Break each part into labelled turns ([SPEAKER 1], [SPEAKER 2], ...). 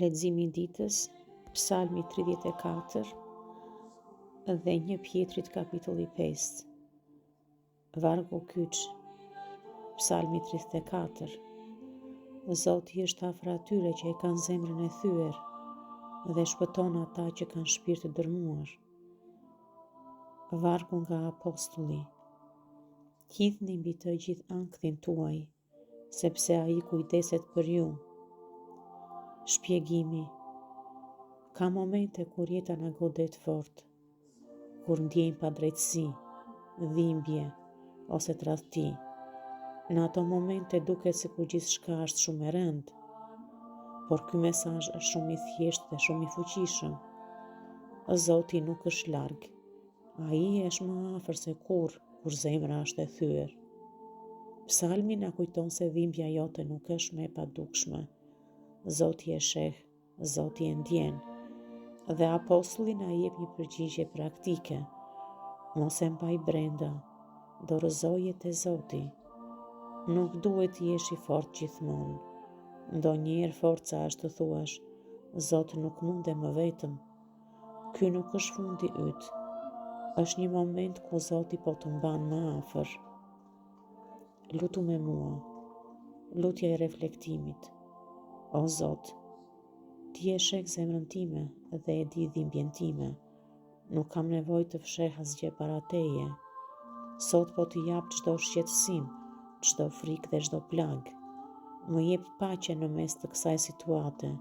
[SPEAKER 1] Leximi i ditës, Psalmi 34 dhe 1 Pjetrit kapitulli 5. Vargu kyç. Psalmi 34. Zoti është afër atyre që e kanë zemrën e thyer dhe shpëton ata që kanë shpirt të dërmuar. Vargu nga Apostulli. Hidhni mbi të gjithë ankthin tuaj, sepse ai kujdeset për ju. Shpjegimi. Ka momente kur jeta na godet fort, kur ndjejmë padrejtësi, dhimbje ose tradhti. Në ato momente duket sikur gjithçka është shumë e rëndë, por ky mesazh është shumë i thjeshtë dhe shumë i fuqishëm. Zoti nuk është larg. Ai është më afër se kur zemra është e thyer. Psalmi na kujton se dhimbja jote nuk është më e padukshme. Zoti e sheh, Zoti e ndjen. Dhe apostulli na jep një përgjigje praktike. Mos e mbaj brenda, dorëzoje te Zoti. Nuk duhet të jesh i fortë gjithmonë. Ndonjëherë forca është të thuash, Zot nuk mundem më vetëm. Ky nuk është fundi yt. Është një moment ku Zoti po të mban më afër. Lutu me mua. Lutja e reflektimit. O Zot, Ti e sheh zemrën time dhe e di dhimbjen time. Nuk kam nevojë të fsheh asgjë para Teje. Sot po të jap çdo shqetësim, çdo frikë dhe çdo plag. Më jep paqe në mes të kësaj situate.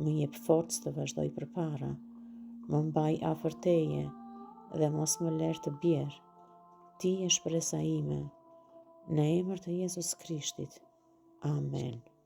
[SPEAKER 1] Më jep forcë të vazhdoj përpara. Më mbaj afër Teje dhe mos më lër të bjerë. Ti je shpresa ime. Në emër të Jezus Krishtit. Amen.